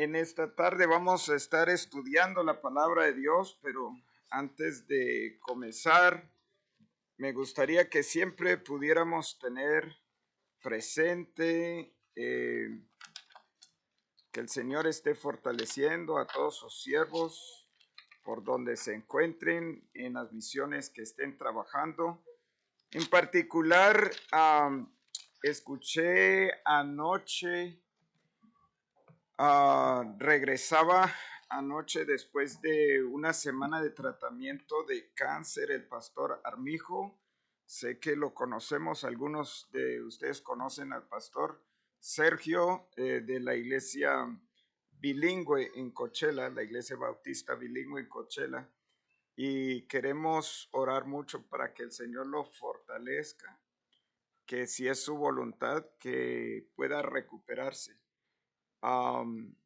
En esta tarde vamos a estar estudiando la palabra de Dios, pero antes de comenzar, me gustaría que siempre pudiéramos tener presente que el Señor esté fortaleciendo a todos sus siervos por donde se encuentren en las misiones que estén trabajando. En particular, escuché anoche. Regresaba anoche después de una semana de tratamiento de cáncer el pastor Armijo. Sé que lo conocemos, algunos de ustedes conocen al pastor Sergio de la iglesia bilingüe en Coachella, la iglesia bautista bilingüe en Coachella. Y queremos orar mucho para que el Señor lo fortalezca, que si es su voluntad, que pueda recuperarse. Um,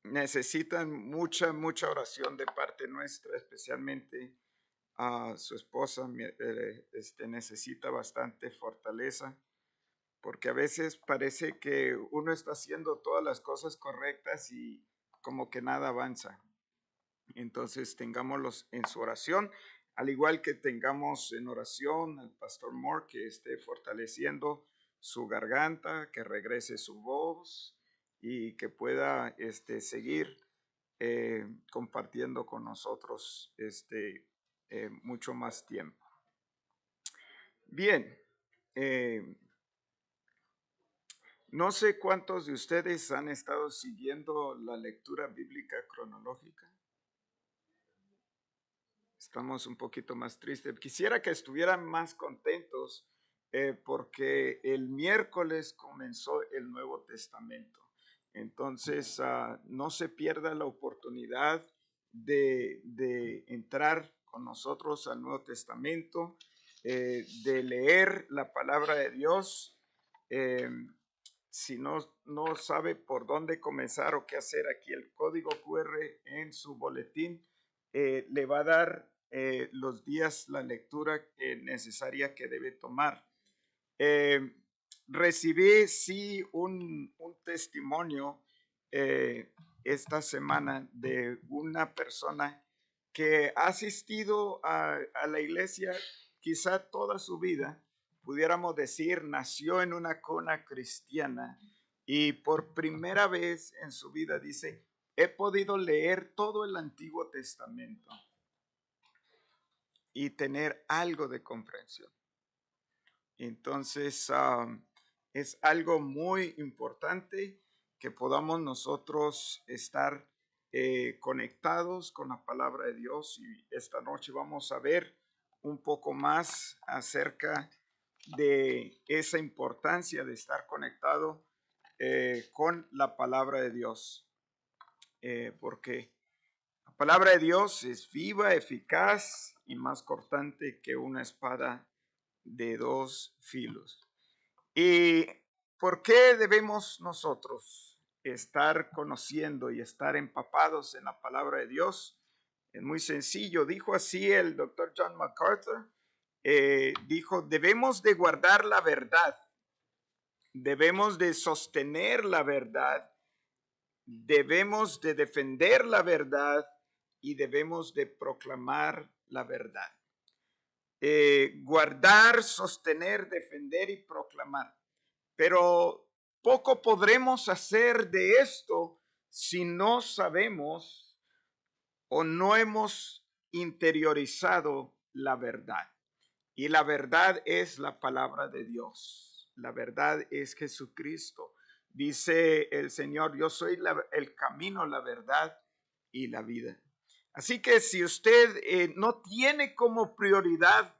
Necesitan mucha oración de parte nuestra, especialmente a su esposa. Necesita bastante fortaleza, porque a veces parece que uno está haciendo todas las cosas correctas y como que nada avanza. Entonces tengámoslos en su oración, al igual que tengamos en oración al pastor Moore, que esté fortaleciendo su garganta, que regrese su voz y que pueda seguir compartiendo con nosotros mucho más tiempo. Bien, no sé cuántos de ustedes han estado siguiendo la lectura bíblica cronológica. Estamos un poquito más tristes. Quisiera que estuvieran más contentos porque el miércoles comenzó el Nuevo Testamento. Entonces, no se pierda la oportunidad de entrar con nosotros al Nuevo Testamento, de leer la palabra de Dios. Si no sabe por dónde comenzar o qué hacer, aquí el código QR en su boletín le va a dar los días, la lectura necesaria que debe tomar. Recibí sí un testimonio esta semana de una persona que ha asistido a la iglesia quizá toda su vida, pudiéramos decir, nació en una cuna cristiana y por primera vez en su vida dice, he podido leer todo el Antiguo Testamento y tener algo de comprensión. Entonces, es algo muy importante que podamos nosotros estar conectados con la palabra de Dios, y esta noche vamos a ver un poco más acerca de esa importancia de estar conectado con la palabra de Dios, porque la palabra de Dios es viva, eficaz y más cortante que una espada de dos filos. ¿Y por qué debemos nosotros estar conociendo y estar empapados en la palabra de Dios? Es muy sencillo. Dijo así el doctor John MacArthur. Dijo, debemos de guardar la verdad, debemos de sostener la verdad, debemos de defender la verdad y debemos de proclamar la verdad. Guardar, sostener, defender y proclamar. Pero poco podremos hacer de esto si no sabemos o no hemos interiorizado la verdad. Y la verdad es la palabra de Dios. La verdad es Jesucristo. Dice el Señor, yo soy el camino, la verdad y la vida. Así que si usted no tiene como prioridad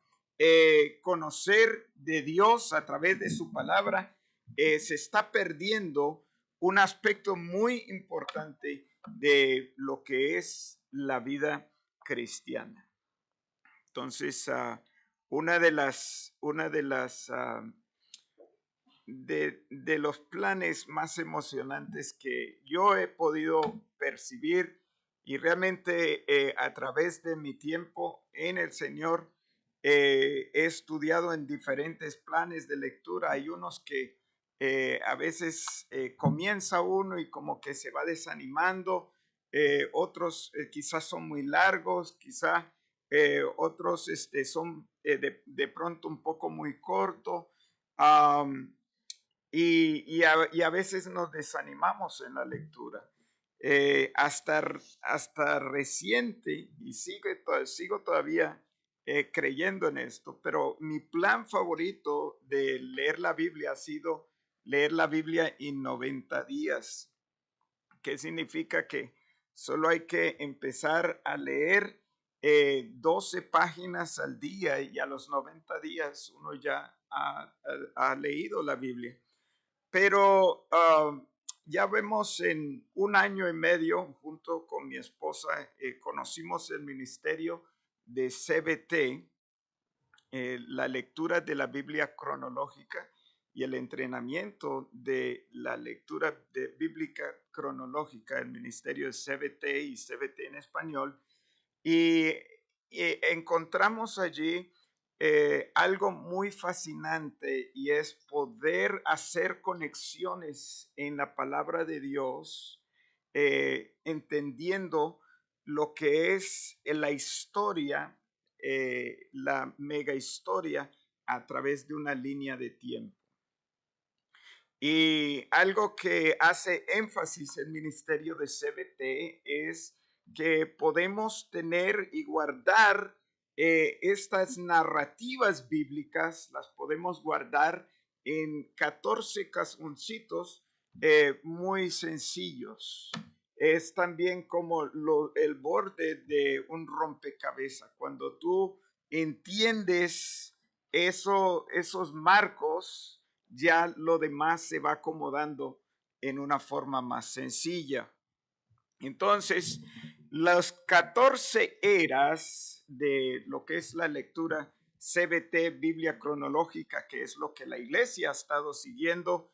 conocer de Dios a través de su palabra, se está perdiendo un aspecto muy importante de lo que es la vida cristiana. Entonces, de los planes más emocionantes que yo he podido percibir y realmente a través de mi tiempo en el Señor he estudiado en diferentes planes de lectura. Hay unos que A veces comienza uno y como que se va desanimando, otros quizás son muy largos, quizás otros son de pronto un poco muy cortos. um, y a veces nos desanimamos en la lectura. Hasta reciente, y sigo todavía creyendo en esto, pero mi plan favorito de leer la Biblia ha sido leer la Biblia en 90 días, que significa que solo hay que empezar a leer 12 páginas al día y a los 90 días uno ya ha leído la Biblia. Pero ya vemos en un año y medio, junto con mi esposa, conocimos el ministerio de CBT, la lectura de la Biblia cronológica y el entrenamiento de la lectura bíblica cronológica, el ministerio de CBT y CBT en español. Y encontramos allí algo muy fascinante, y es poder hacer conexiones en la palabra de Dios, entendiendo lo que es la historia, la mega historia a través de una línea de tiempo. Y algo que hace énfasis el ministerio de CBT es que podemos tener y guardar estas narrativas bíblicas, las podemos guardar en 14 casconcitos muy sencillos. Es también como el borde de un rompecabezas. Cuando tú entiendes esos marcos, ya lo demás se va acomodando en una forma más sencilla. Entonces, las 14 eras de lo que es la lectura CBT, Biblia cronológica, que es lo que la iglesia ha estado siguiendo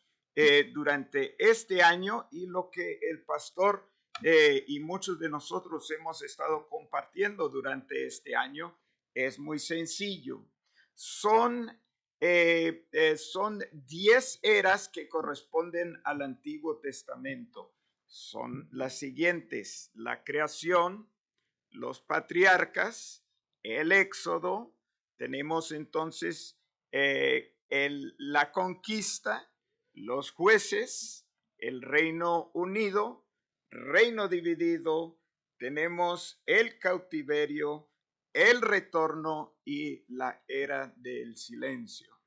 durante este año, y lo que el pastor y muchos de nosotros hemos estado compartiendo durante este año, es muy sencillo. Son 10 eras que corresponden al Antiguo Testamento. Son las siguientes: la creación, los patriarcas, el éxodo, tenemos entonces la conquista, los jueces, el reino unido, reino dividido, tenemos el cautiverio, el retorno y la era del silencio.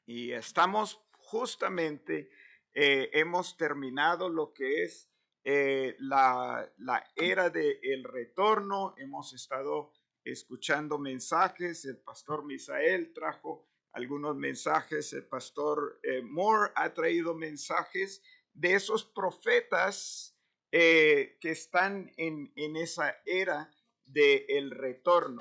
Y estamos justamente, hemos terminado lo que es la era del retorno. Hemos estado escuchando mensajes, el pastor Misael trajo algunos mensajes, el pastor Moore ha traído mensajes de esos profetas que están en esa era del retorno.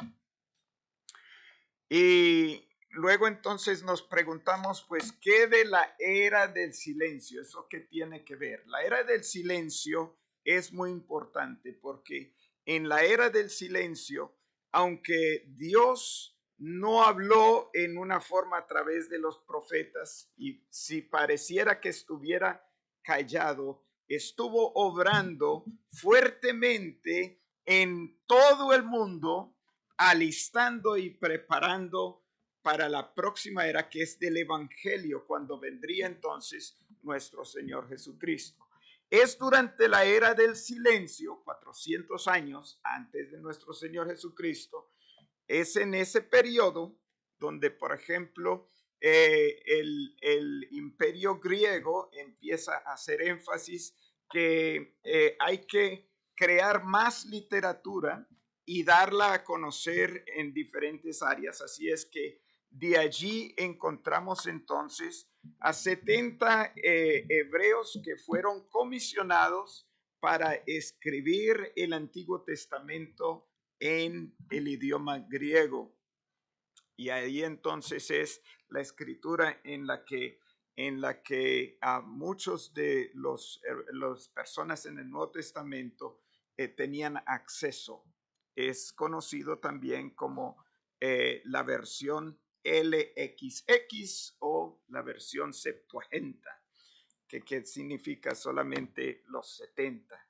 Y luego entonces nos preguntamos, pues, ¿qué de la era del silencio? ¿Eso qué tiene que ver? La era del silencio es muy importante porque en la era del silencio, aunque Dios no habló en una forma a través de los profetas, y si pareciera que estuviera callado, estuvo obrando fuertemente en todo el mundo, alistando y preparando para la próxima era, que es del Evangelio, cuando vendría entonces nuestro Señor Jesucristo. Es durante la era del silencio, 400 años antes de nuestro Señor Jesucristo, es en ese periodo donde, por ejemplo, el imperio griego empieza a hacer énfasis que hay que crear más literatura y darla a conocer en diferentes áreas. Así es que de allí encontramos entonces a 70 hebreos que fueron comisionados para escribir el Antiguo Testamento en el idioma griego. Y ahí entonces es la escritura en la que a muchos de las personas en el Nuevo Testamento tenían acceso. Es conocido también como la versión LXX o la versión Septuaginta, que significa solamente los 70.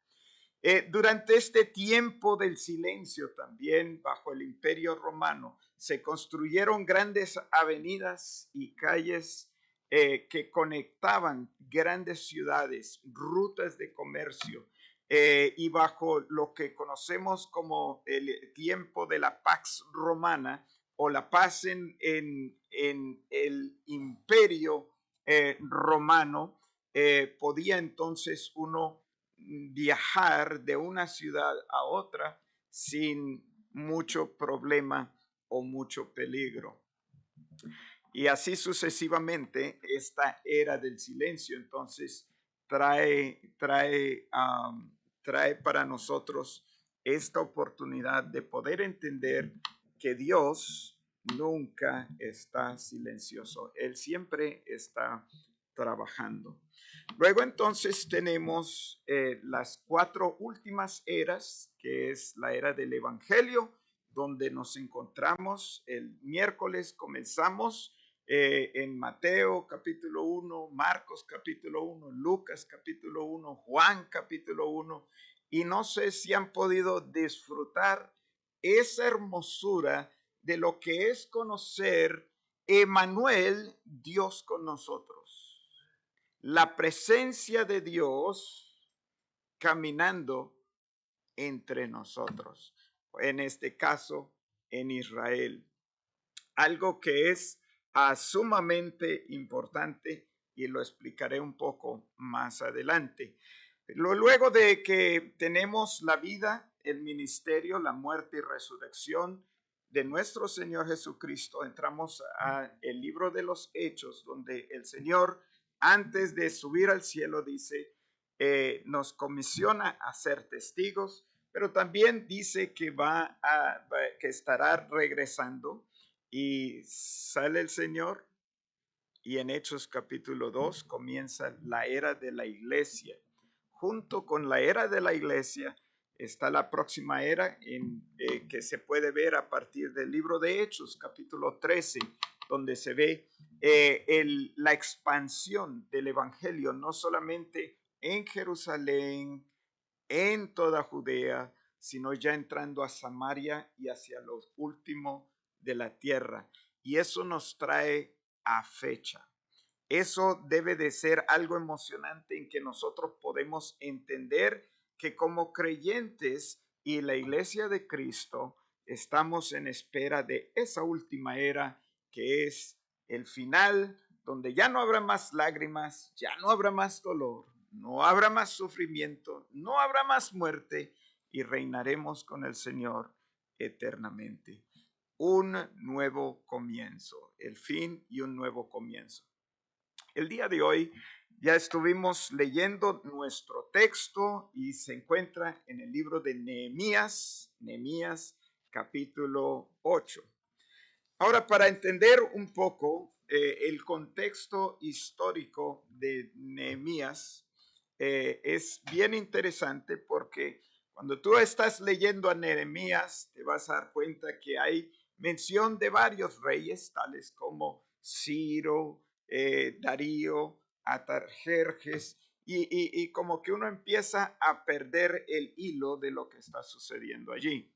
Durante este tiempo del silencio también bajo el Imperio Romano se construyeron grandes avenidas y calles que conectaban grandes ciudades, rutas de comercio, y bajo lo que conocemos como el tiempo de la Pax Romana o la paz en el Imperio Romano, podía entonces uno viajar de una ciudad a otra sin mucho problema o mucho peligro. Y así sucesivamente, esta era del silencio entonces trae para nosotros esta oportunidad de poder entender que Dios nunca está silencioso. Él siempre está trabajando. Luego entonces tenemos las 4 últimas eras, que es la era del Evangelio, donde nos encontramos. El miércoles comenzamos en Mateo capítulo 1, Marcos capítulo 1, Lucas capítulo 1, Juan capítulo 1, y no sé si han podido disfrutar esa hermosura de lo que es conocer Emmanuel, Dios con nosotros. La presencia de Dios caminando entre nosotros, en este caso en Israel. Algo que es sumamente importante y lo explicaré un poco más adelante. Luego de que tenemos la vida, el ministerio, la muerte y resurrección de nuestro Señor Jesucristo, entramos al libro de los Hechos, donde el Señor, antes de subir al cielo, dice, nos comisiona a ser testigos, pero también dice que que estará regresando, y sale el Señor, y en Hechos capítulo 2 comienza la era de la iglesia. Junto con la era de la iglesia está la próxima era que se puede ver a partir del libro de Hechos capítulo 13, donde se ve la expansión del evangelio, no solamente en Jerusalén, en toda Judea, sino ya entrando a Samaria y hacia lo último de la tierra. Y eso nos trae a fecha. Eso debe de ser algo emocionante en que nosotros podemos entender que como creyentes y la iglesia de Cristo estamos en espera de esa última era, que es el final, donde ya no habrá más lágrimas, ya no habrá más dolor, no habrá más sufrimiento, no habrá más muerte, y reinaremos con el Señor eternamente. Un nuevo comienzo, el fin y un nuevo comienzo. El día de hoy ya estuvimos leyendo nuestro texto y se encuentra en el libro de Nehemías, capítulo 8. Ahora, para entender un poco el contexto histórico de Nehemías, es bien interesante porque cuando tú estás leyendo a Nehemías, te vas a dar cuenta que hay mención de varios reyes, tales como Ciro, Darío, Atarjerjes, y como que uno empieza a perder el hilo de lo que está sucediendo allí.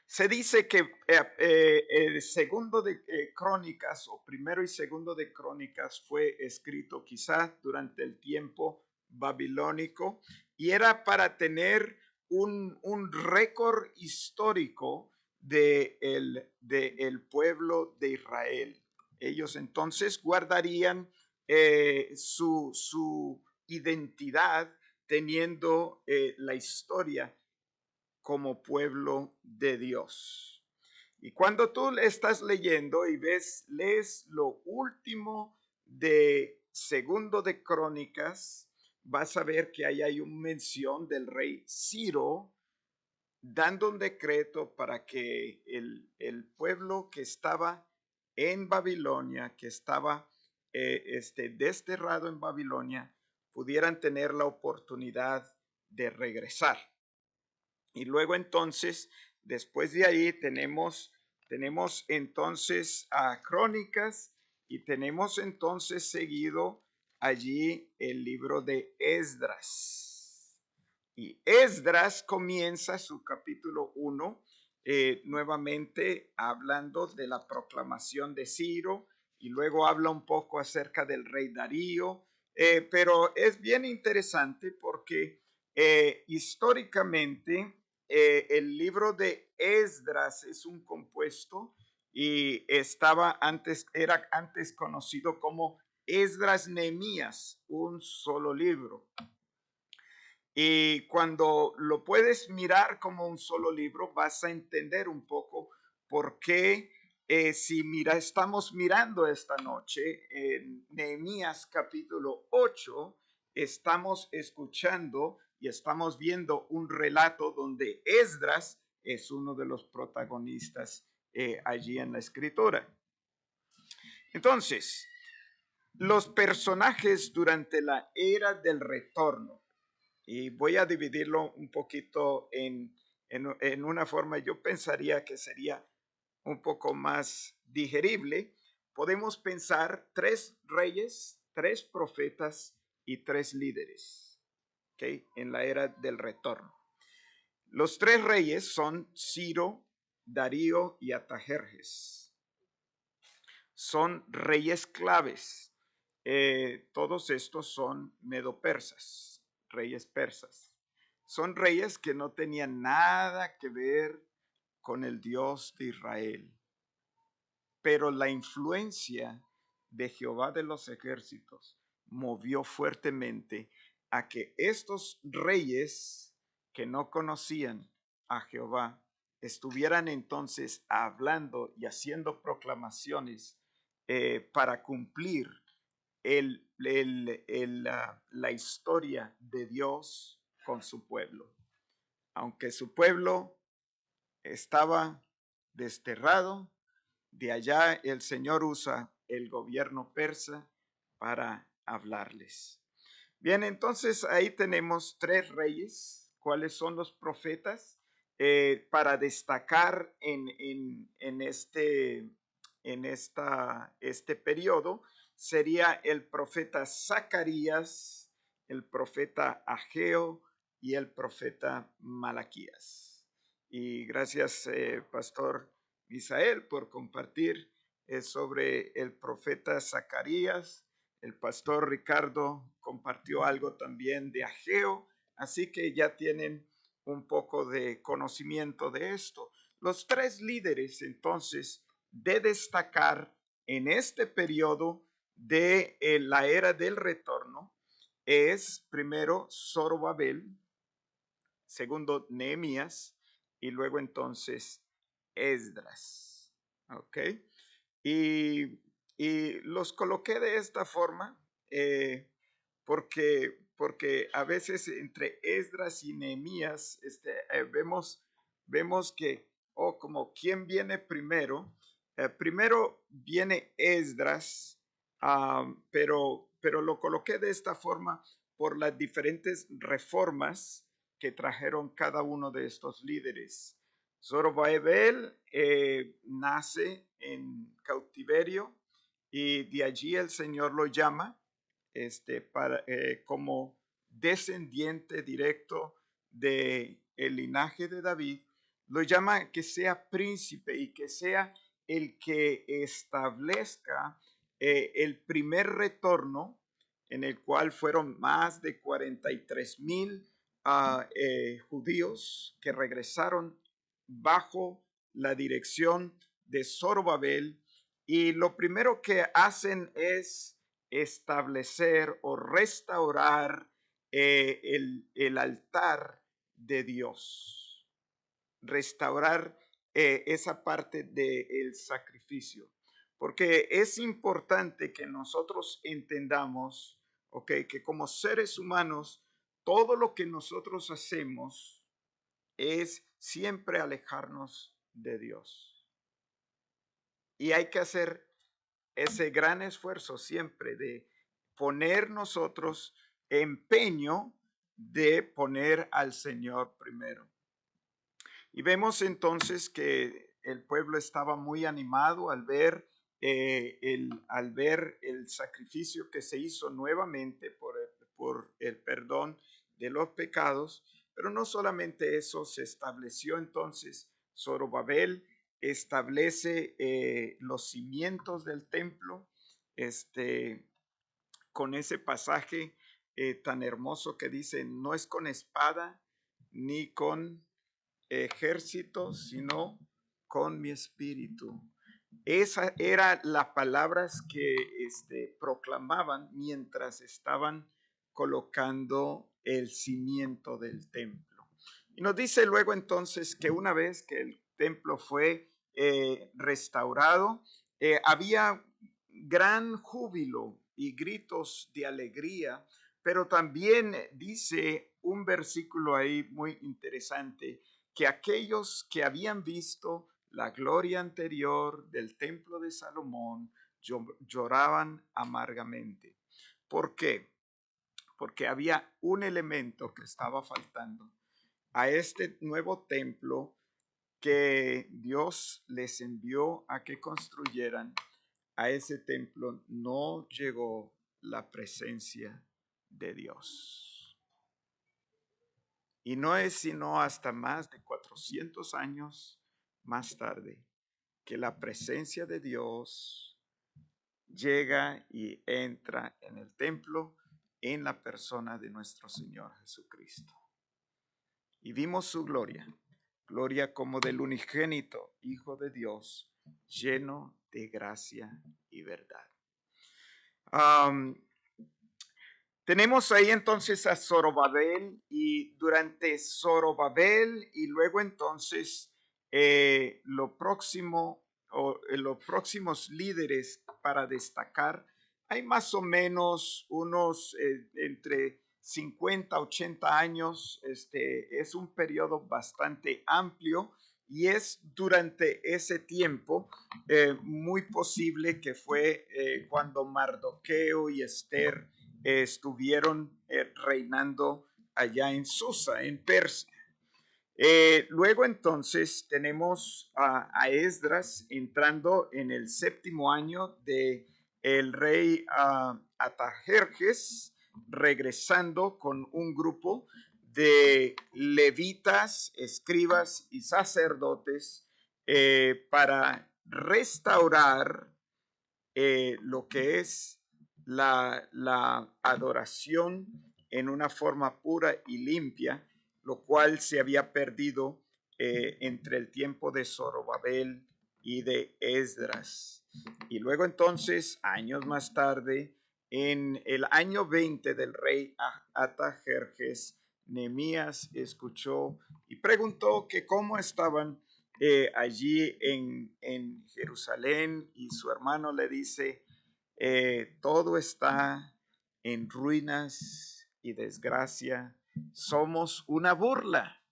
Se dice que el segundo de Crónicas, o primero y segundo de Crónicas, fue escrito quizá durante el tiempo babilónico, y era para tener un récord histórico de el pueblo de Israel. Ellos entonces guardarían su identidad teniendo la historia como pueblo de Dios. Y cuando tú estás leyendo y lees lo último de segundo de Crónicas, vas a ver que ahí hay una mención del rey Ciro dando un decreto para que el pueblo que estaba en Babilonia, que estaba desterrado en Babilonia, pudieran tener la oportunidad de regresar. Y luego entonces, después de ahí tenemos tenemos entonces a Crónicas y tenemos entonces seguido allí el libro de Esdras. Y Esdras comienza su capítulo 1 nuevamente hablando de la proclamación de Ciro y luego habla un poco acerca del rey Darío, pero es bien interesante porque históricamente el libro de Esdras es un compuesto y era antes conocido como Esdras Nehemías, un solo libro. Y cuando lo puedes mirar como un solo libro, vas a entender un poco por qué, si estamos mirando esta noche en Nehemías capítulo 8, estamos escuchando y estamos viendo un relato donde Esdras es uno de los protagonistas allí en la escritura. Entonces, los personajes durante la era del retorno, y voy a dividirlo un poquito en una forma, yo pensaría que sería un poco más digerible. Podemos pensar 3 reyes, 3 profetas y 3 líderes, ¿okay? En la era del retorno. Los 3 reyes son Ciro, Darío y Artajerjes. Son reyes claves. Todos estos son medo-persas, reyes persas. Son reyes que no tenían nada que ver con el Dios de Israel, pero la influencia de Jehová de los ejércitos movió fuertemente a que estos reyes que no conocían a Jehová estuvieran entonces hablando y haciendo proclamaciones para cumplir la historia de Dios con su pueblo. Aunque su pueblo estaba desterrado, de allá el Señor usa el gobierno persa para hablarles. Bien, entonces ahí tenemos 3 reyes. ¿Cuáles son los profetas? Para destacar este periodo sería el profeta Zacarías, el profeta Ageo y el profeta Malaquías. Y gracias, Pastor Misael, por compartir sobre el profeta Zacarías. El pastor Ricardo compartió algo también de Ageo, así que ya tienen un poco de conocimiento de esto. Los 3 líderes, entonces, de destacar en este periodo de la era del retorno es primero Zorobabel, segundo Nehemías y luego entonces Esdras. ¿Ok? Y, y los coloqué de esta forma porque a veces entre Esdras y Nehemías vemos que, como quién viene primero. Primero viene Esdras, pero lo coloqué de esta forma por las diferentes reformas que trajeron cada uno de estos líderes. Zorobabel nace en cautiverio y de allí el Señor lo llama como descendiente directo del linaje de David, lo llama que sea príncipe y que sea el que establezca el primer retorno en el cual fueron más de 43,000 judíos que regresaron bajo la dirección de Zorobabel, y lo primero que hacen es establecer o restaurar el altar de Dios, restaurar esa parte del sacrificio, porque es importante que nosotros entendamos, que como seres humanos, todo lo que nosotros hacemos es siempre alejarnos de Dios. Y hay que hacer ese gran esfuerzo siempre de poner nosotros empeño de poner al Señor primero. Y vemos entonces que el pueblo estaba muy animado al ver el sacrificio que se hizo nuevamente por el perdón de los pecados. Pero no solamente eso, se estableció entonces Zorobabel, establece los cimientos del templo, con ese pasaje tan hermoso que dice, no es con espada ni con ejército, sino con mi espíritu. Esa era las palabras que proclamaban mientras estaban colocando el cimiento del templo. Y nos dice luego entonces que una vez que el templo fue restaurado, había gran júbilo y gritos de alegría, pero también dice un versículo ahí muy interesante, que aquellos que habían visto la gloria anterior del templo de Salomón lloraban amargamente. ¿Por qué? Porque había un elemento que estaba faltando a este nuevo templo que Dios les envió a que construyeran. A ese templo no llegó la presencia de Dios. Y no es sino hasta más de 400 años más tarde que la presencia de Dios llega y entra en el templo en la persona de nuestro Señor Jesucristo. Y vimos su gloria, gloria como del unigénito Hijo de Dios, lleno de gracia y verdad. Tenemos ahí entonces a Zorobabel, y durante Zorobabel y luego entonces lo próximo o los próximos líderes para destacar, hay más o menos unos entre 50 a 80 años. Es un periodo bastante amplio y es durante ese tiempo muy posible que fue cuando Mardoqueo y Esther estuvieron reinando allá en Susa, en Persia. Luego entonces tenemos a Esdras entrando en el 7º año de el rey Atajerjes, regresando con un grupo de levitas, escribas y sacerdotes para restaurar lo que es la adoración en una forma pura y limpia, lo cual se había perdido entre el tiempo de Zorobabel y de Esdras. Y luego entonces, años más tarde, en el año 20 del rey Atajerjes, Nehemías escuchó y preguntó que cómo estaban allí en Jerusalén, y su hermano le dice, todo está en ruinas y desgracia, somos una burla,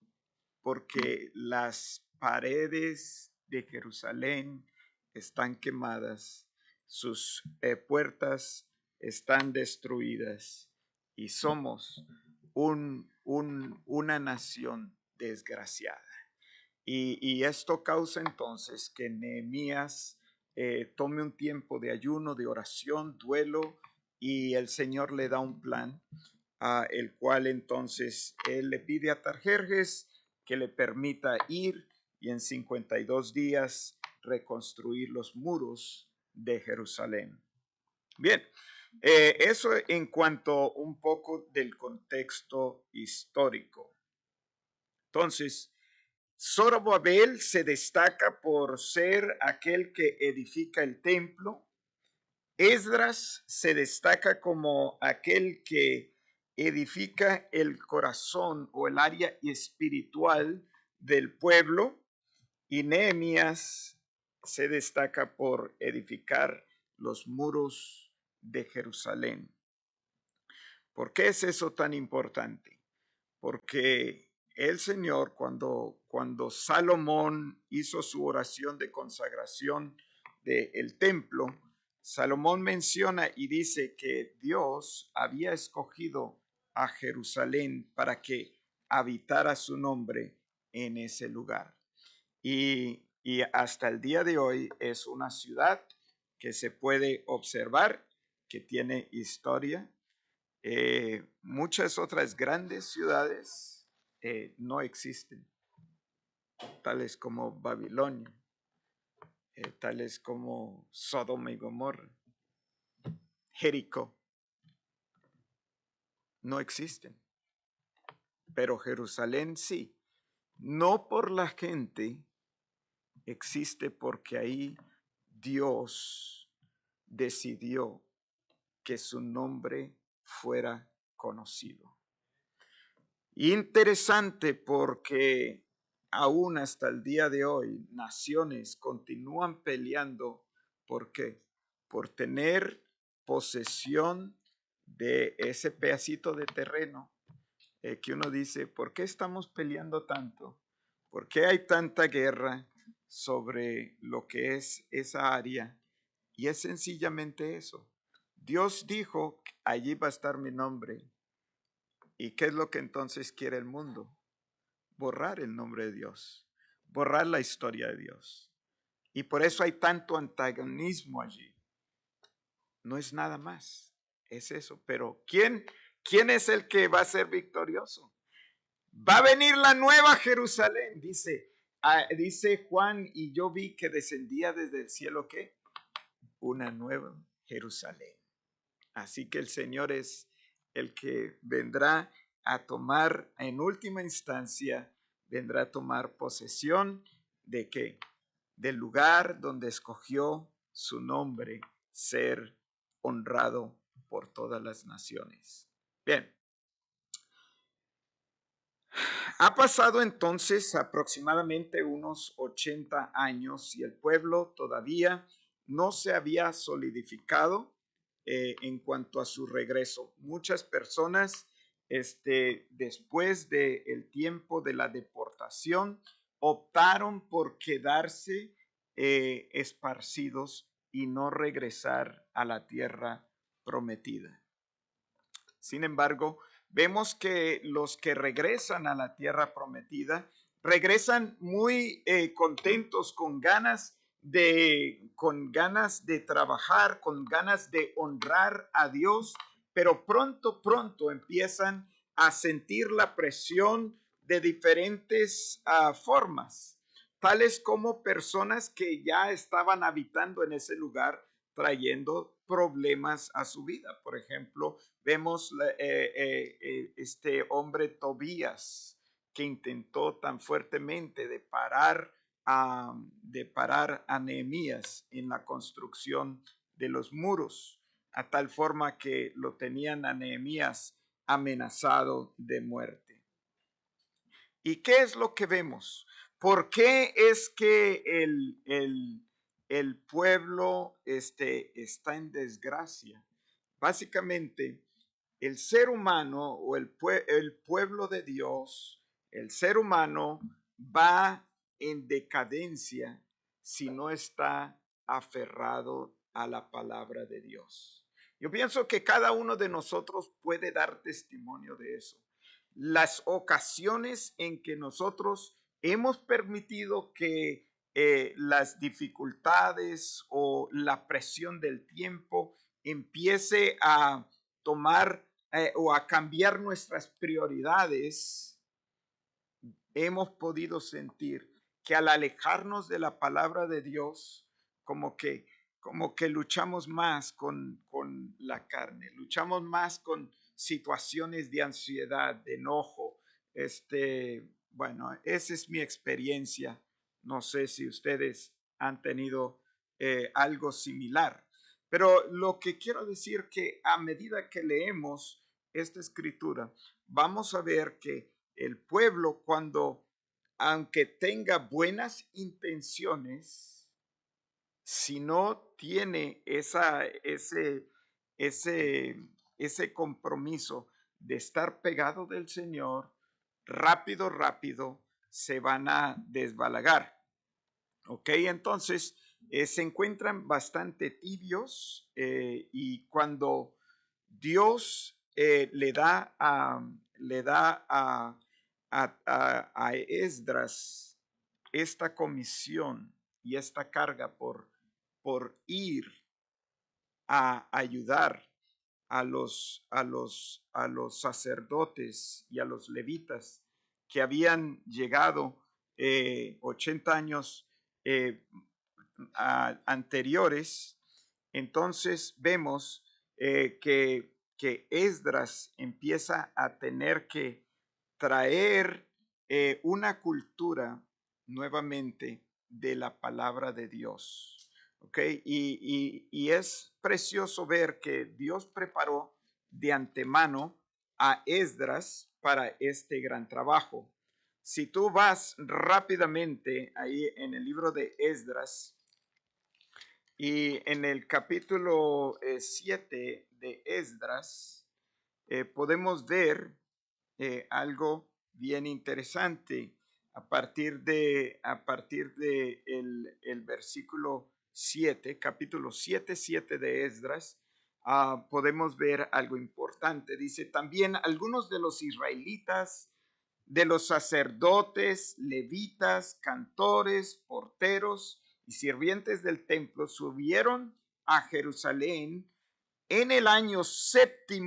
porque las paredes de Jerusalén están quemadas, sus puertas están destruidas y somos una nación desgraciada. Y esto causa entonces que Nehemías tome un tiempo de ayuno, de oración, duelo, y el Señor le da un plan, el cual entonces él le pide a Artajerjes que le permita ir y en 52 días reconstruir los muros de Jerusalén. Bien, eso en cuanto un poco del contexto histórico. Entonces, Zorobabel se destaca por ser aquel que edifica el templo. Esdras se destaca como aquel que edifica el corazón o el área espiritual del pueblo. Y Nehemías se destaca por edificar los muros de Jerusalén. ¿Por qué es eso tan importante? Porque el Señor, cuando Salomón hizo su oración de consagración del templo, Salomón menciona y dice que Dios había escogido a Jerusalén para que habitara su nombre en ese lugar. Y y hasta el día de hoy es una ciudad que se puede observar, que tiene historia. Muchas otras grandes ciudades no existen, tales como Babilonia, tales como Sodoma y Gomorra, Jericó, no existen. Pero Jerusalén sí, no por la gente, existe porque ahí Dios decidió que su nombre fuera conocido. Interesante porque aún hasta el día de hoy naciones continúan peleando. ¿Por qué? Por tener posesión de ese pedacito de terreno que uno dice, ¿por qué estamos peleando tanto? ¿Por qué hay tanta guerra sobre lo que es esa área? Y es sencillamente eso. Dios dijo, allí va a estar mi nombre. ¿Y qué es lo que entonces quiere el mundo? Borrar el nombre de Dios, borrar la historia de Dios. Y por eso hay tanto antagonismo allí. No es nada más, es eso. Pero ¿quién es el que va a ser victorioso? Va a venir la nueva Jerusalén, dice Juan, y yo vi que descendía desde el cielo, ¿qué? Una nueva Jerusalén. Así que el Señor es el que vendrá a tomar, en última instancia, vendrá a tomar posesión de qué? Del lugar donde escogió su nombre ser honrado por todas las naciones. Bien. Ha pasado entonces aproximadamente unos 80 años y el pueblo todavía no se había solidificado en cuanto a su regreso. Muchas personas, después del tiempo de la deportación, optaron por quedarse esparcidos y no regresar a la tierra prometida. Sin embargo, vemos que los que regresan a la tierra prometida regresan muy contentos, con ganas de trabajar, con ganas de honrar a Dios, pero pronto empiezan a sentir la presión de diferentes formas, tales como personas que ya estaban habitando en ese lugar trayendo problemas a su vida. Por ejemplo, vemos este hombre Tobías que intentó tan fuertemente de parar a Nehemías en la construcción de los muros, a tal forma que lo tenían a Nehemías amenazado de muerte. ¿Y qué es lo que vemos? ¿Por qué es que el pueblo está en desgracia? Básicamente, el ser humano o el pueblo de Dios, el ser humano va en decadencia si no está aferrado a la palabra de Dios. Yo pienso que cada uno de nosotros puede dar testimonio de eso. Las ocasiones en que nosotros hemos permitido que las dificultades o la presión del tiempo empiece a tomar o a cambiar nuestras prioridades, hemos podido sentir que al alejarnos de la palabra de Dios, como que, como que luchamos más con la carne, luchamos más con situaciones de ansiedad, de enojo. Bueno, esa es mi experiencia. No sé si ustedes han tenido algo similar. Pero lo que quiero decir que a medida que leemos esta escritura, vamos a ver que el pueblo cuando, aunque tenga buenas intenciones, si no tiene ese compromiso de estar pegado del Señor, rápido se van a desbalagar. Ok, entonces se encuentran bastante tibios y cuando Dios le da a Esdras esta comisión y esta carga por ir a ayudar a los sacerdotes y a los levitas que habían llegado 80 años anteriores. Entonces vemos que Esdras empieza a tener que traer una cultura nuevamente de la palabra de Dios. ¿Ok? Y es precioso ver que Dios preparó de antemano a Esdras para este gran trabajo. Si tú vas rápidamente ahí en el libro de Esdras y en el capítulo 7 de Esdras, podemos ver algo bien interesante a partir de el versículo 7, capítulo 7 de Esdras. Podemos ver algo importante. Dice, también algunos de los israelitas, de los sacerdotes, levitas, cantores, porteros y sirvientes del templo subieron a Jerusalén en el año 7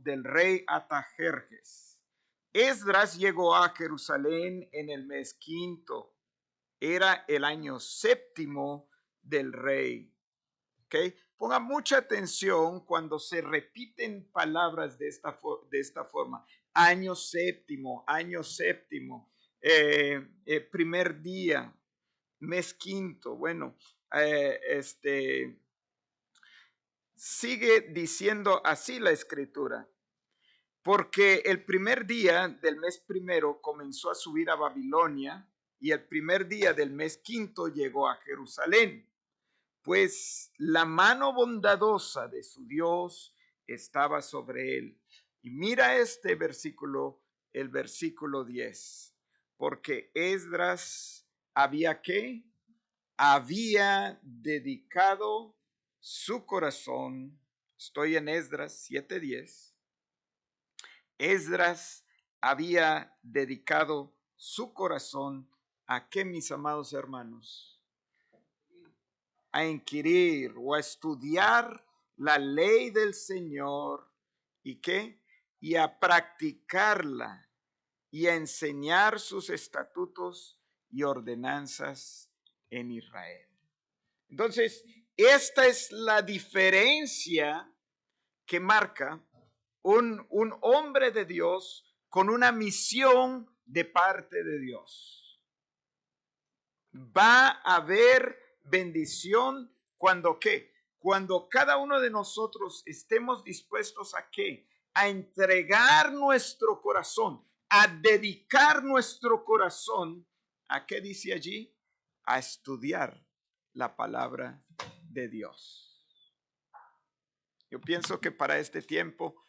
del rey Artajerjes. Esdras llegó a Jerusalén en el mes 5. Era el año 7 del rey. ¿Okay? Ponga mucha atención cuando se repiten palabras de esta forma. Año 7, año 7, primer día, mes 5. Bueno, sigue diciendo así la escritura. Porque el primer día del mes primero comenzó a subir a Babilonia y el primer día del mes 5 llegó a Jerusalén, pues la mano bondadosa de su Dios estaba sobre él. Y mira este versículo, el versículo 10, porque Esdras había dedicado su corazón, estoy en Esdras 7:10. Esdras había dedicado su corazón a qué, mis amados hermanos, a inquirir o a estudiar la ley del Señor y qué, y a practicarla y a enseñar sus estatutos y ordenanzas en Israel. Entonces, esta es la diferencia que marca un hombre de Dios con una misión de parte de Dios. Va a haber bendición cuando ¿qué? Cuando cada uno de nosotros estemos dispuestos a ¿qué? A entregar nuestro corazón, a dedicar nuestro corazón, ¿a qué dice allí? A estudiar la palabra de Dios. Yo pienso que para este tiempo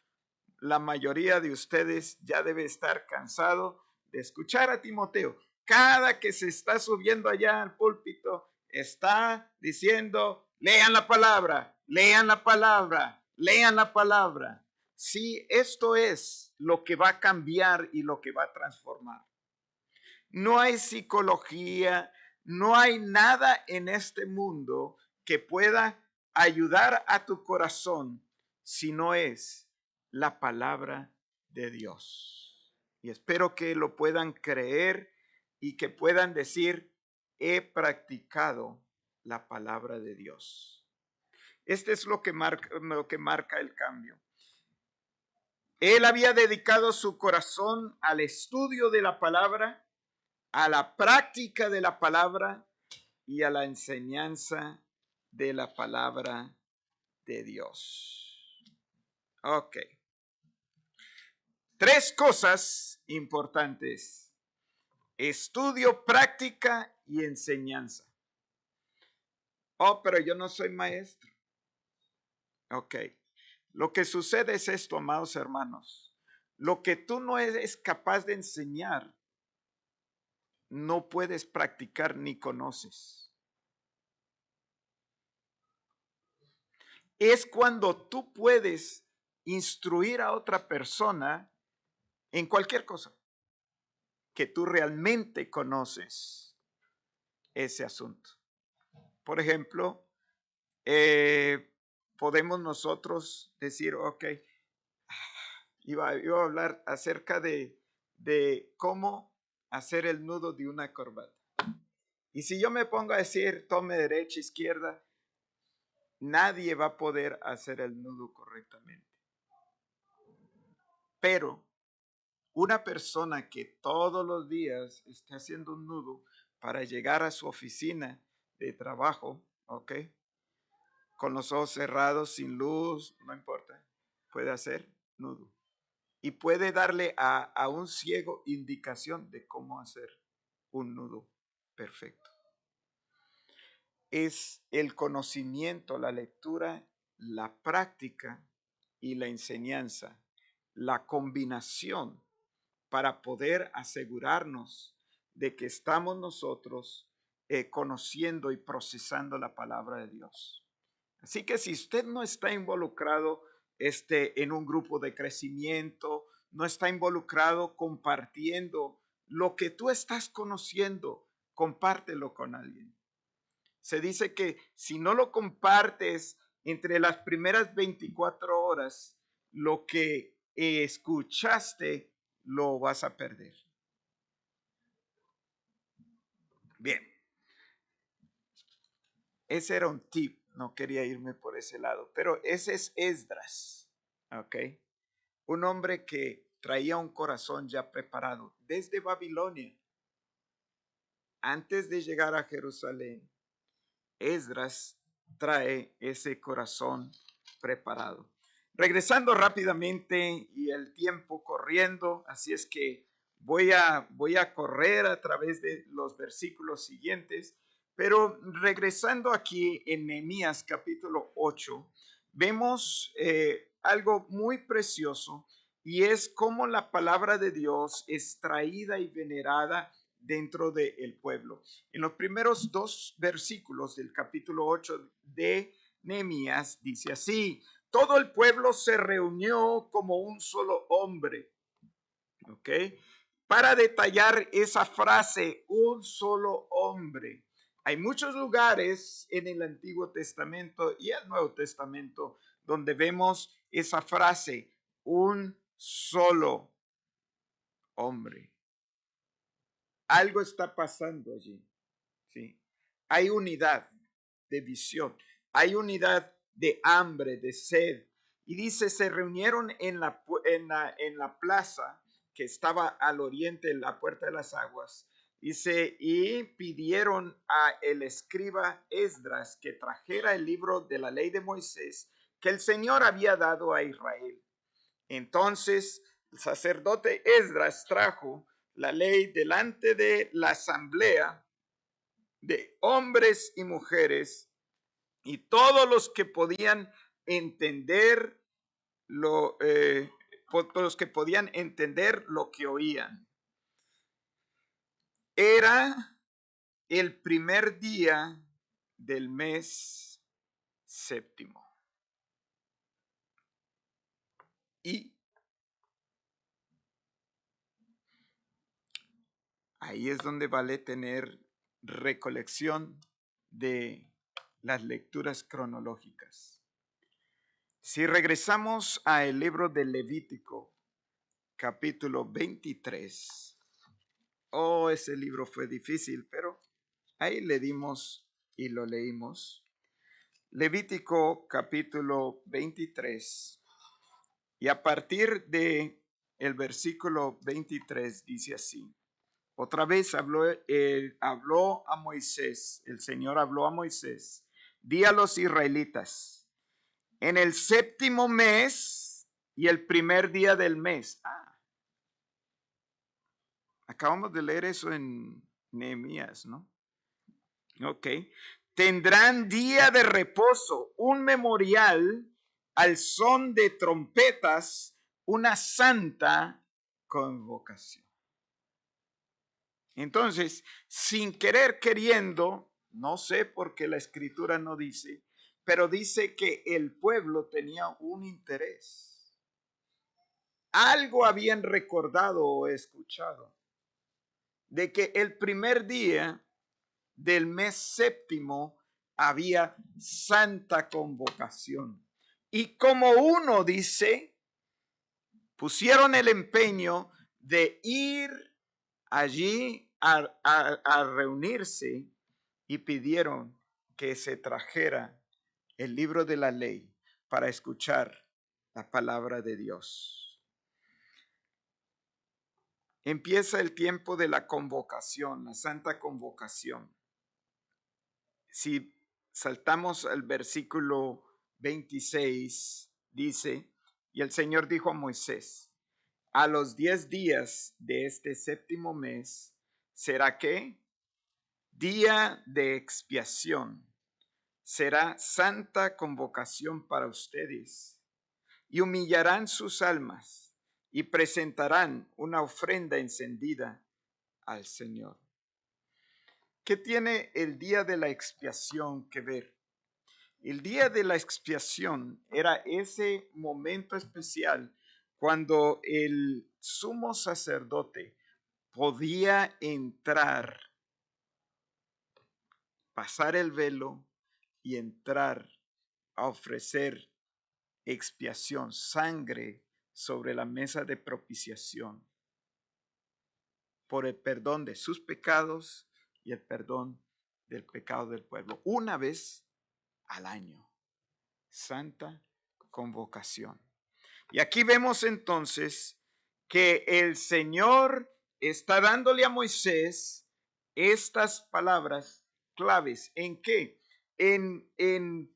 la mayoría de ustedes ya debe estar cansado de escuchar a Timoteo. Cada que se está subiendo allá al púlpito, está diciendo, lean la palabra, lean la palabra, lean la palabra. Sí, esto es lo que va a cambiar y lo que va a transformar. No hay psicología, no hay nada en este mundo que pueda ayudar a tu corazón si no es la palabra de Dios. Y espero que lo puedan creer y que puedan decir, he practicado la palabra de Dios. Este es lo que marca el cambio. Él había dedicado su corazón al estudio de la palabra, a la práctica de la palabra y a la enseñanza de la palabra de Dios. Ok. 3 cosas importantes: estudio, práctica y enseñanza. Oh, pero yo no soy maestro. Ok. Lo que sucede es esto, amados hermanos. Lo que tú no eres capaz de enseñar, no puedes practicar ni conoces. Es cuando tú puedes instruir a otra persona en cualquier cosa que tú realmente conoces ese asunto. Por ejemplo, podemos nosotros decir, ok, iba a hablar acerca de cómo hacer el nudo de una corbata. Y si yo me pongo a decir, tome derecha, izquierda, nadie va a poder hacer el nudo correctamente. Pero una persona que todos los días esté haciendo un nudo para llegar a su oficina de trabajo, ¿ok? Con los ojos cerrados, sin luz, no importa, puede hacer nudo. Y puede darle a un ciego indicación de cómo hacer un nudo perfecto. Es el conocimiento, la lectura, la práctica y la enseñanza, la combinación para poder asegurarnos de que estamos nosotros conociendo y procesando la palabra de Dios. Así que si usted no está involucrado en un grupo de crecimiento, no está involucrado compartiendo lo que tú estás conociendo, compártelo con alguien. Se dice que si no lo compartes entre las primeras 24 horas, lo que escuchaste lo vas a perder. Bien, ese era un tip, no quería irme por ese lado, pero ese es Esdras, ¿ok? Un hombre que traía un corazón ya preparado desde Babilonia. Antes de llegar a Jerusalén, Esdras trae ese corazón preparado. Regresando rápidamente y el tiempo corriendo, así es que voy a correr a través de los versículos siguientes, pero regresando aquí en Nehemías capítulo 8, vemos algo muy precioso y es cómo la palabra de Dios es traída y venerada dentro del pueblo. En los primeros dos versículos del capítulo 8 de Nehemías dice así: todo el pueblo se reunió como un solo hombre. ¿Ok? Para detallar esa frase, un solo hombre. Hay muchos lugares en el Antiguo Testamento y el Nuevo Testamento donde vemos esa frase, un solo hombre. Algo está pasando allí. ¿Sí? Hay unidad de visión, hay unidad de hambre, de sed. Y dice, se reunieron en la plaza que estaba al oriente, en la puerta de las aguas. Dice, y pidieron a el escriba Esdras que trajera el libro de la ley de Moisés que el Señor había dado a Israel. Entonces el sacerdote Esdras trajo la ley delante de la asamblea de hombres y mujeres y todos los que podían entender los que podían entender lo que oían. Era el primer día del mes séptimo. Y ahí es donde vale tener recolección de las lecturas cronológicas. Si regresamos al libro de Levítico, capítulo 23. Oh, ese libro fue difícil, pero ahí le dimos y lo leímos. Levítico, capítulo 23. Y a partir de el versículo 23 dice así. Otra vez habló a Moisés, el Señor habló a Moisés. Di a los israelitas, en el séptimo mes y el primer día del mes. Acabamos de leer eso en Nehemías, ¿no? Ok. Tendrán día de reposo, un memorial al son de trompetas, una santa convocación. Entonces, sin querer queriendo, no sé por qué la escritura no dice, pero dice que el pueblo tenía un interés. Algo habían recordado o escuchado de que el primer día del mes séptimo había santa convocación. Y como uno dice, pusieron el empeño de ir allí a reunirse y pidieron que se trajera el libro de la ley para escuchar la palabra de Dios. Empieza el tiempo de la convocación, la santa convocación. Si saltamos al versículo 26, dice, y el Señor dijo a Moisés, a los 10 días de este séptimo mes, ¿será qué? Día de expiación. Será santa convocación para ustedes. Y humillarán sus almas y presentarán una ofrenda encendida al Señor. ¿Qué tiene el día de la expiación que ver? El día de la expiación era ese momento especial cuando el sumo sacerdote podía entrar, pasar el velo y entrar a ofrecer expiación, sangre sobre la mesa de propiciación por el perdón de sus pecados y el perdón del pecado del pueblo. Una vez al año. Santa convocación. Y aquí vemos entonces que el Señor está dándole a Moisés estas palabras claves. ¿En qué? En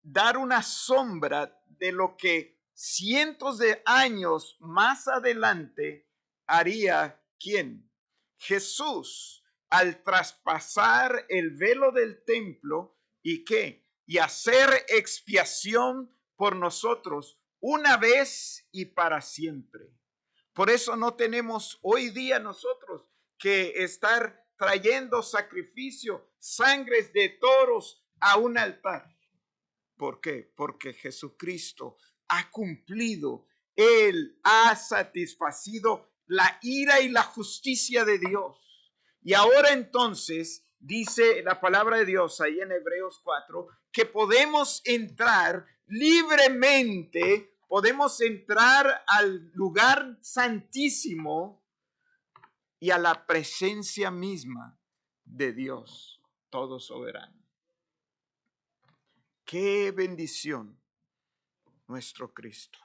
dar una sombra de lo que cientos de años más adelante haría ¿quién? Jesús, al traspasar el velo del templo y qué? Y hacer expiación por nosotros una vez y para siempre. Por eso no tenemos hoy día nosotros que estar trayendo sacrificio, sangres de toros a un altar. ¿Por qué? Porque Jesucristo ha cumplido, Él ha satisfacido la ira y la justicia de Dios. Y ahora entonces dice la palabra de Dios ahí en Hebreos 4 que podemos entrar libremente, podemos entrar al lugar santísimo y a la presencia misma de Dios todo soberano. Qué bendición nuestro Cristo.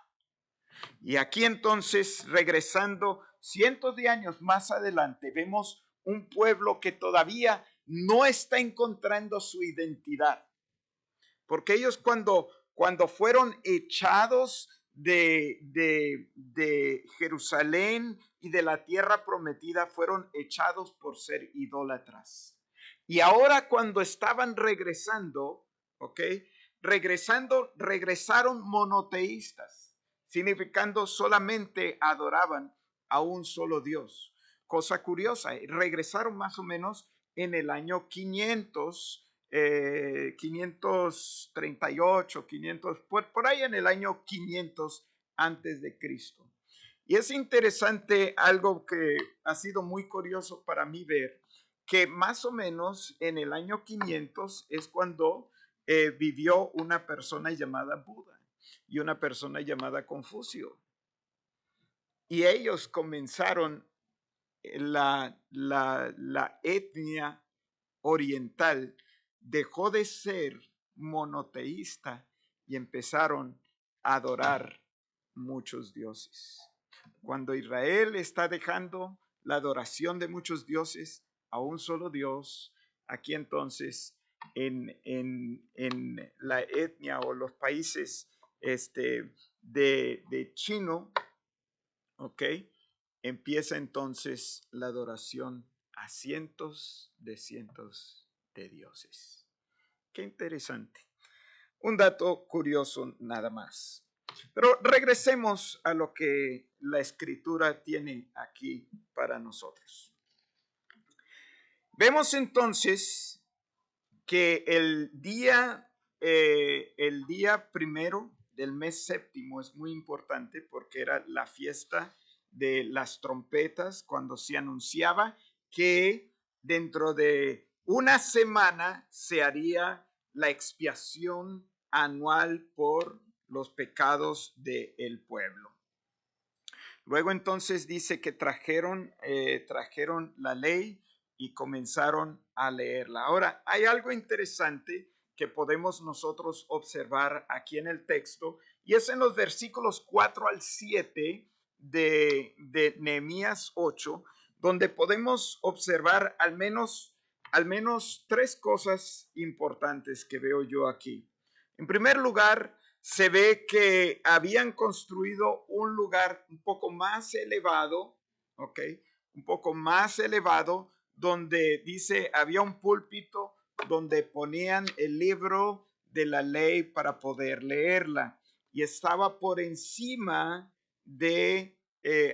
Y aquí entonces, regresando cientos de años más adelante, vemos un pueblo que todavía no está encontrando su identidad. Porque ellos cuando fueron echados de Jerusalén y de la tierra prometida, fueron echados por ser idólatras. Y ahora cuando estaban regresando, ¿ok? Regresaron monoteístas, significando solamente adoraban a un solo Dios. Cosa curiosa, regresaron más o menos en el año 538, 500, por ahí en el año 500 antes de Cristo. Y es interesante algo que ha sido muy curioso para mí ver, que más o menos en el año 500 es cuando vivió una persona llamada Buda y una persona llamada Confucio. Y ellos comenzaron la etnia oriental dejó de ser monoteísta y empezaron a adorar muchos dioses. Cuando Israel está dejando la adoración de muchos dioses a un solo Dios, aquí entonces en la etnia o los países de chino, ¿ok? Empieza entonces la adoración a cientos de dioses. Qué interesante. Un dato curioso nada más. Pero regresemos a lo que la escritura tiene aquí para nosotros. Vemos entonces que el día primero del mes séptimo es muy importante porque era la fiesta de las trompetas, cuando se anunciaba que dentro de una semana se haría la expiación anual por los pecados del pueblo. Luego entonces dice que trajeron la ley y comenzaron a leerla. Ahora, hay algo interesante que podemos nosotros observar aquí en el texto, y es en los versículos 4 al 7 de Nehemías 8, donde podemos observar al menos tres cosas importantes que veo yo aquí. En primer lugar, se ve que habían construido un lugar un poco más elevado, ¿ok? Un poco más elevado, donde dice, había un púlpito donde ponían el libro de la ley para poder leerla, y estaba por encima de,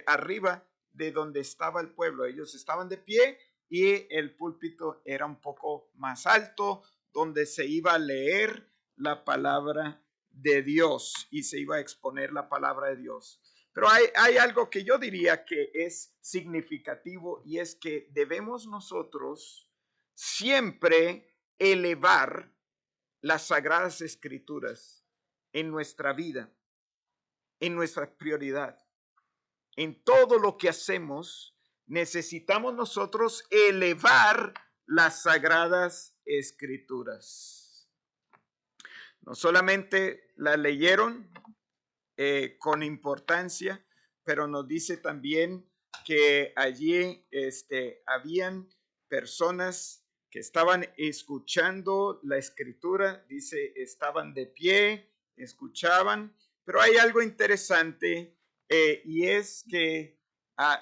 arriba de donde estaba el pueblo. Ellos estaban de pie y el púlpito era un poco más alto, donde se iba a leer la palabra de Dios y se iba a exponer la palabra de Dios. Pero hay algo que yo diría que es significativo, y es que debemos nosotros siempre elevar las sagradas escrituras en nuestra vida, en nuestra prioridad. En todo lo que hacemos, necesitamos nosotros elevar las sagradas escrituras. No solamente la leyeron con importancia, pero nos dice también que allí habían personas que estaban escuchando la escritura, dice, estaban de pie, escuchaban, pero hay algo interesante, y es que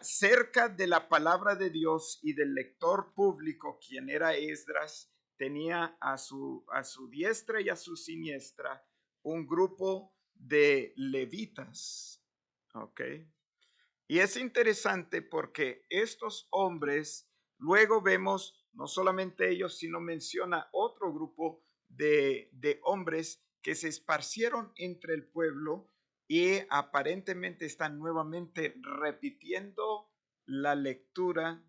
cerca de la palabra de Dios y del lector público, quien era Esdras, tenía a su diestra y a su siniestra un grupo de levitas, ¿ok? Y es interesante porque estos hombres, luego vemos, no solamente ellos, sino menciona otro grupo de hombres que se esparcieron entre el pueblo y aparentemente están nuevamente repitiendo la lectura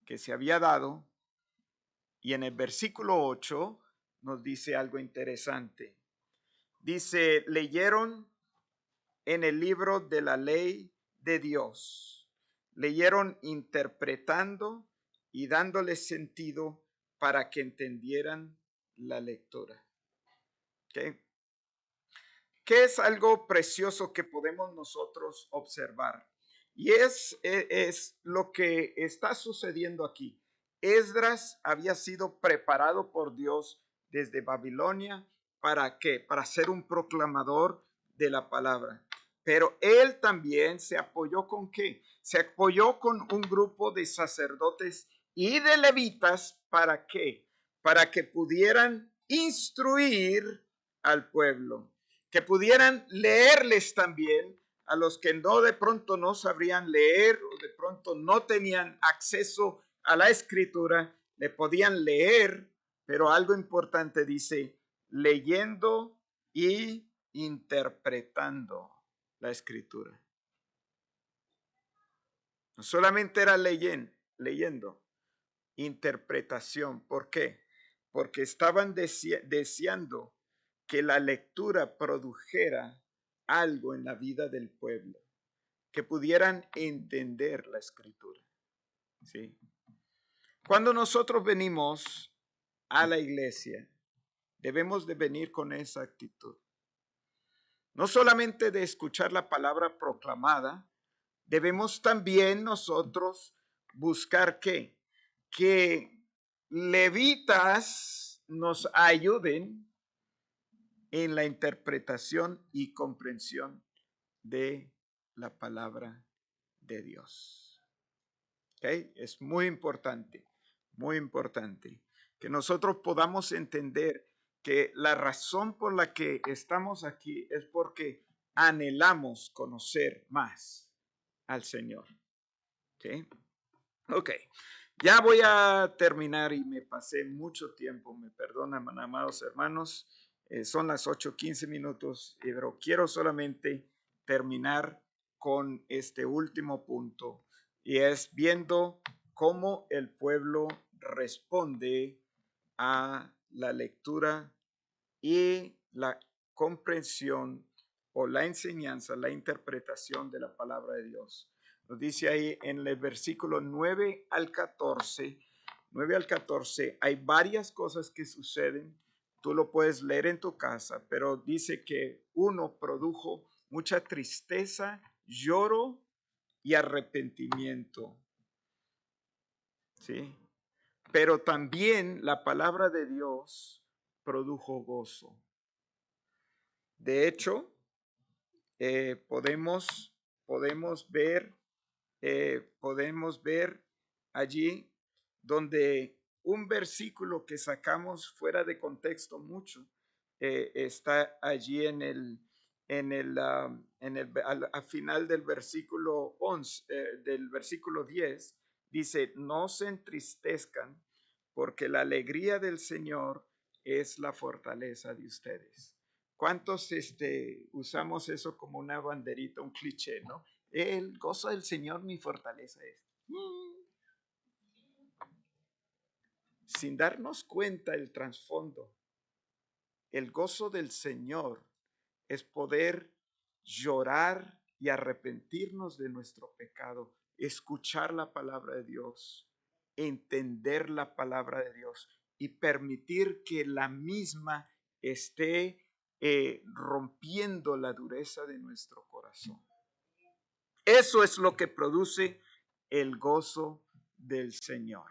que se había dado. Y en el versículo 8 nos dice algo interesante. Dice, leyeron en el libro de la ley de Dios, leyeron interpretando y dándole sentido para que entendieran la lectura. ¿Okay? ¿Qué es algo precioso que podemos nosotros observar? Y es lo que está sucediendo aquí. Esdras había sido preparado por Dios desde Babilonia. ¿Para qué? Para ser un proclamador de la palabra. Pero él también se apoyó con ¿qué? Se apoyó con un grupo de sacerdotes y de levitas. ¿Para qué? Para que pudieran instruir al pueblo, que pudieran leerles también a los que no de pronto no sabrían leer o de pronto no tenían acceso a la escritura, le podían leer, pero algo importante dice, leyendo y interpretando la escritura. No solamente era leyendo, interpretación. ¿Por qué? Porque estaban deseando que la lectura produjera algo en la vida del pueblo, que pudieran entender la escritura. ¿Sí? Cuando nosotros venimos a la iglesia, debemos de venir con esa actitud. No solamente de escuchar la palabra proclamada, debemos también nosotros buscar ¿qué? Que levitas nos ayuden en la interpretación y comprensión de la palabra de Dios. ¿Okay? Es muy importante que nosotros podamos entender que la razón por la que estamos aquí es porque anhelamos conocer más al Señor. ¿Okay? Ok, ya voy a terminar y me pasé mucho tiempo, me perdonan, amados hermanos, son las 8:15, pero quiero solamente terminar con este último punto, y es viendo cómo el pueblo responde a la lectura y la comprensión o la enseñanza, la interpretación de la palabra de Dios. Nos dice ahí en el versículo 9 al 14, 9 al 14, hay varias cosas que suceden. Tú lo puedes leer en tu casa, pero dice que uno produjo mucha tristeza, lloro y arrepentimiento. ¿Sí? Pero también la palabra de Dios produjo gozo. De hecho, podemos ver allí donde un versículo que sacamos fuera de contexto mucho está allí al final del versículo 11, del versículo 10, dice, no se entristezcan porque la alegría del Señor es la fortaleza de ustedes. ¿Cuántos usamos eso como una banderita, un cliché, ¿no? El gozo del Señor mi fortaleza es. Sin darnos cuenta del trasfondo, el gozo del Señor es poder llorar y arrepentirnos de nuestro pecado, escuchar la palabra de Dios, entender la palabra de Dios y permitir que la misma esté rompiendo la dureza de nuestro corazón. Eso es lo que produce el gozo del Señor.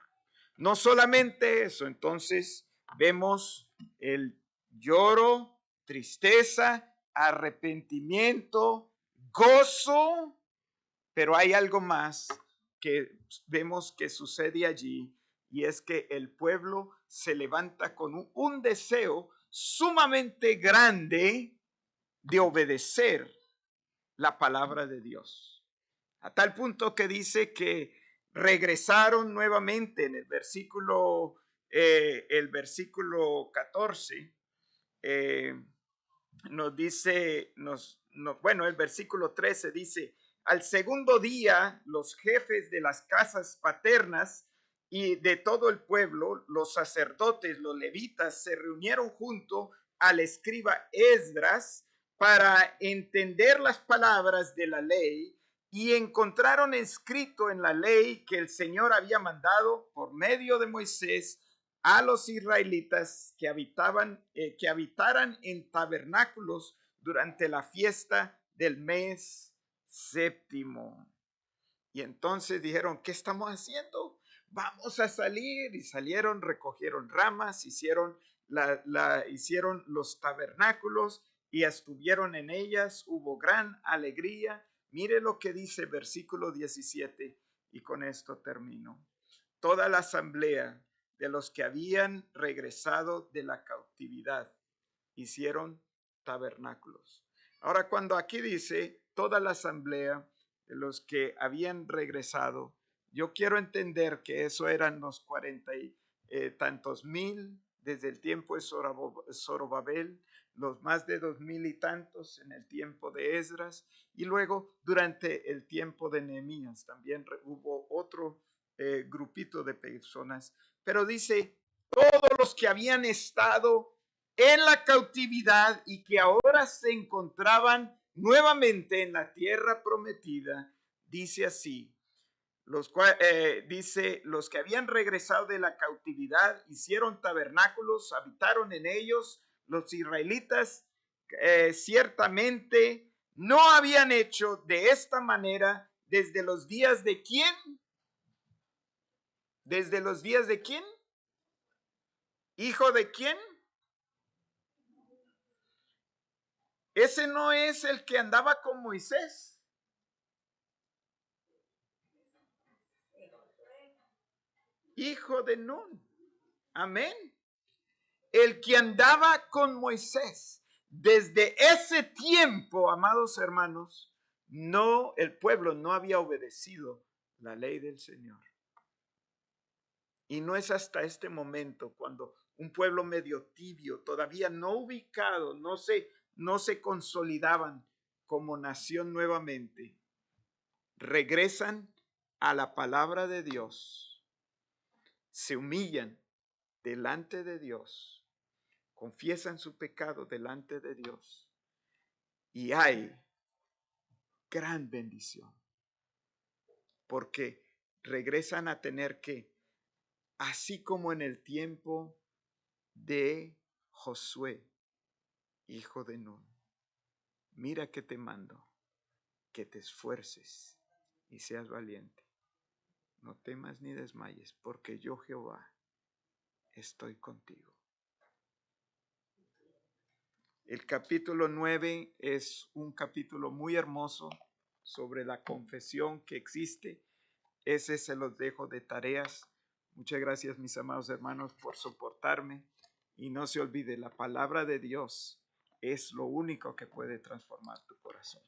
No solamente eso, entonces vemos el lloro, tristeza, arrepentimiento, gozo, pero hay algo más que vemos que sucede allí, y es que el pueblo se levanta con un deseo sumamente grande de obedecer la palabra de Dios. A tal punto que dice que regresaron nuevamente en el versículo 14, nos dice, bueno, el versículo 13 dice, al segundo día los jefes de las casas paternas y de todo el pueblo, los sacerdotes, los levitas, se reunieron junto al escriba Esdras para entender las palabras de la ley y encontraron escrito en la ley que el Señor había mandado por medio de Moisés a los israelitas que habitaran en tabernáculos durante la fiesta del mes séptimo. Y entonces dijeron, ¿qué estamos haciendo? Vamos a salir. Y salieron, recogieron ramas, hicieron los tabernáculos y estuvieron en ellas. Hubo gran alegría. Mire lo que dice versículo 17 y con esto termino. Toda la asamblea de los que habían regresado de la cautividad hicieron tabernáculos. Ahora, cuando aquí dice toda la asamblea de los que habían regresado, yo quiero entender que eso eran los 40 y tantos mil desde el tiempo de Zorobabel, los más de 2000 y tantos en el tiempo de Esdras, y luego durante el tiempo de Nehemías también hubo otro grupito de personas, pero dice todos los que habían estado en la cautividad y que ahora se encontraban nuevamente en la tierra prometida, dice así, dice, los que habían regresado de la cautividad hicieron tabernáculos, habitaron en ellos, los israelitas ciertamente no habían hecho de esta manera desde los días de ¿quién? ¿Desde los días de quién? ¿Hijo de quién? Ese no es el que andaba con Moisés. Hijo de Nun. Amén. El que andaba con Moisés. Desde ese tiempo, amados hermanos, no, el pueblo no había obedecido la ley del Señor. Y no es hasta este momento cuando un pueblo medio tibio, todavía no ubicado, no se consolidaban como nación nuevamente, regresan a la palabra de Dios se humillan delante de Dios, confiesan su pecado delante de Dios, y hay gran bendición, porque regresan a tener que, así como en el tiempo de Josué, hijo de Nun, mira que te mando, que te esfuerces y seas valiente. No temas ni desmayes, porque yo, Jehová, estoy contigo. El capítulo 9 es un capítulo muy hermoso sobre la confesión que existe. Ese se los dejo de tareas. Muchas gracias, mis amados hermanos, por soportarme. Y no se olvide, la palabra de Dios es lo único que puede transformar tu corazón.